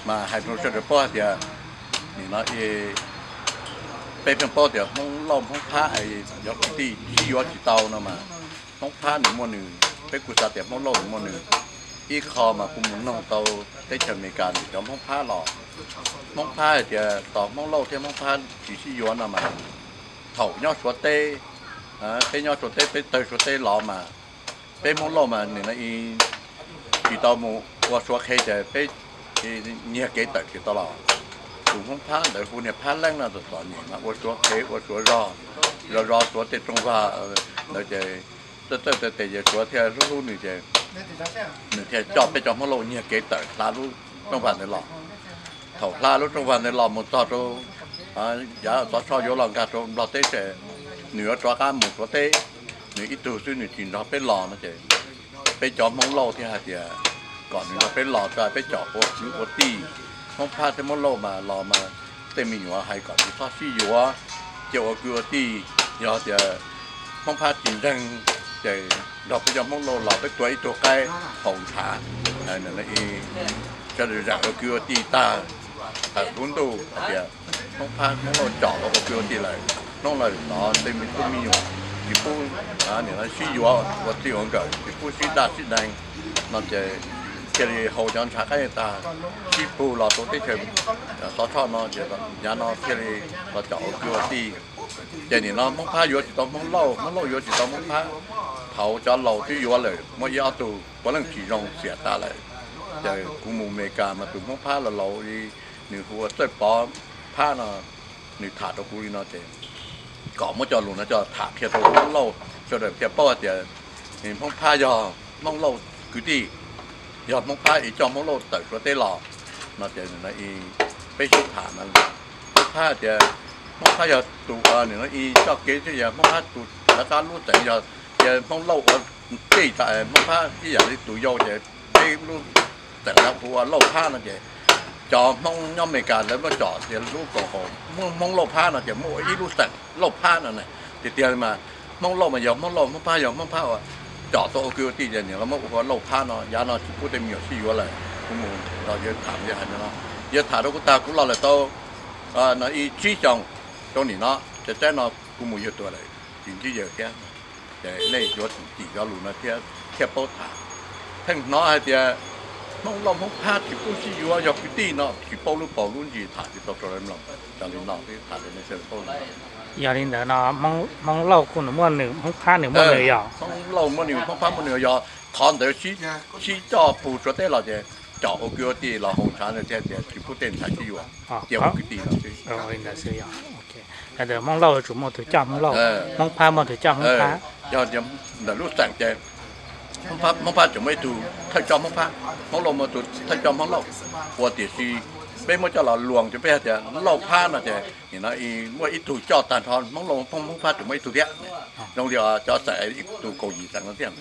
mà hai trong số đó thì nóเป็นป้อเดี๋ยวมองลมมองผ้าไอ้ยกตีที่ยอดจีเตาเนาะมามองผ้าหนึ่งหนึ่งเป็นกุศลเดี๋ยวมองลมหนึ่งอีคอมาคุมน้องเตาได้เชิญมีการเดี๋ยวมองผ้าหล่อมองผ้าเดี๋ยวต่อมองลมเที่ยวมองผ้าที่ยอดเนาะมาเถายอดสวดเต้เป็นยอดสวดเต้เป็นเตยสวดเต้หล่อมาเป็นมองลมมาหนึ่งนะอีจีเตามูว่าสวดเคจะเป็นเนี่ยเกตตจีตลอดถูกห้องผ้าแต่คุณเนี่ยผ้าแรงน่าจะสอนอย่างนะว่าตัวเก๋ว่าตัวรอตัวเตะตรงว่าเราจะแต่จะตัวเท่ารู้หนึ่งจะหนึ่งเท่าจอบไปจอบมะโลเนี่ยเก๋แต่ลาลูตรงวันในหล่อเท่าลาลูตรงวันในหล่อหมดต่อตัวอย่าต่อชอบโยหลังการตรงเราเตะจะเหนือตัวการหมดตัวเตะเหนืออีตัวซึ่งหนึ่งจีนเราเป็นหล่อนะเจไปจอบมะโลที่หาเดียก่อนหนึ่งเราเป็นหล่อจะไปจอบโอตีห้องผ้าที่มันโลมารอมาเต็มมีอยู่ว่าให้ก่อนที่ทอดซี่อยู่ว่าเจ้ากูตียอดจะห้องผ้าจริงจังจะดอกพยอมห้องโลหล่อไปตัวใกล้ของฐานนั่นแหละเองจะดูจากกูตีตาแต่คุณดูเดี๋ยวห้องผ้าห้องโลเจาะแล้วก็กูตีเลยน้องเลยหล่อเต็มมีตัวมีอยู่ที่พูดเนี่ยนะซี่อยู่ว่าที่ของเกิดที่พูดซี่ดาซี่แดงนั่นจะcái hậu giang trả cái ta chỉ phụ là tổ chức thêm sáu cho nó chỉ là nhà nó cái là chọn cửa đi vậy thì nó mong phá vô chỉ tao mong lâu vô chỉ tao mong phá hậu cho lâu thì vô lại mới giao tù có lần chỉ rong xẻ ta lại vậy cũng mù mê cả mà tụi mong phá là lâu đi nếu hùa tới bỏ phá nó nếu thả đâu cũng đi nó chỉ có một cho luôn nó cho thả kia tao mong lâu cho được kia bao giờ thì mong phá giờ mong lâu cứ điยอดมงผ้าอีจอมมงโลดแต่ก็ได้หล่อมาเจอหนึ่งนะอีไปชุดผ่านมันมงผ้าจะมงผ้าจะตัวหนึ่งนะอีเจ้าเกศที่จะมงผ้าตัวแล้วการรู้แต่จะมงโลดที่แต่มงผ้าที่อย่างที่ตัวโยจะไปรู้แต่แล้วหัวโลดผ้านั่นจะจอมงย่อมเมกาแล้วก็จอดจะรู้ก่อหงมงโลดผ้านั่นจะมงอีรู้แต่โลดผ้านั่นแหละติดเตียงมามงโลดมายอมมงโลดมงผ้ายอมมงผ้าว่าจอดตัวคือที่จะเนี่ยแล้วมันก็โลภะเนาะยาเนาะพูดเต็มเหนียวที่อยู่อะไรกูมึงเราเยอะถามเยอะเนาะเยอะถามเรากูตากูเราเลยโตเนาะอีชี้จงตรงนี้เนาะจะแจ้งเนาะกูมึงเยอะตัวอะไรจริงที่เยอะแค่แต่เล่ยยศจีก็รู้นะแค่โป๊ถามทั้งเนาะไอ้เดียมองลมมองพาที่กูชี้อยู่อยากกินตีเนาะที่โป๊รู้รุ่นจีถามที่ตัวเราเริ่มลงจากนี้เนาะที่ถามในเชิงโป๊อย่างนี้เดี๋ยวนะมองเล่าคุณมั่วหนึ่งมองผ้าหนึ่งมั่วเลยอ่ะมองเล่ามั่วหนึ่งมองผ้ามั่วหนึ่งอ่ะถอนเดี๋ยวชี้จ่อปูจุดได้เราจะจ่อโอเคดีเราหงชาเนี่ยจะที่พูดเต็มใช้ที่อยู่เกี่ยวกับดีเราใช่应该是要 OK แต่เดี๋ยวมองเล่าจุดมองถือจ้ามองเล่ามองผ้ามองถือจ้ามองผ้าเดี๋ยวรู้แต่งใจมองผ้าจะไม่ดูถ้าจอมองผ้ามองลงมาดูถ้าจอมมองเล่าปกติที่เป็นมันจะหล่อลวงจะเป็นจะเล่าผ้าน่ะจะเห็นนะอีเมื่ออีถูกจ่อตานทอนมองลงมองผ้าจะไม่ถูกเนี้ยลงเดียวจ่อใส่อีถูกโกยีสั่งนั่นเที่ยง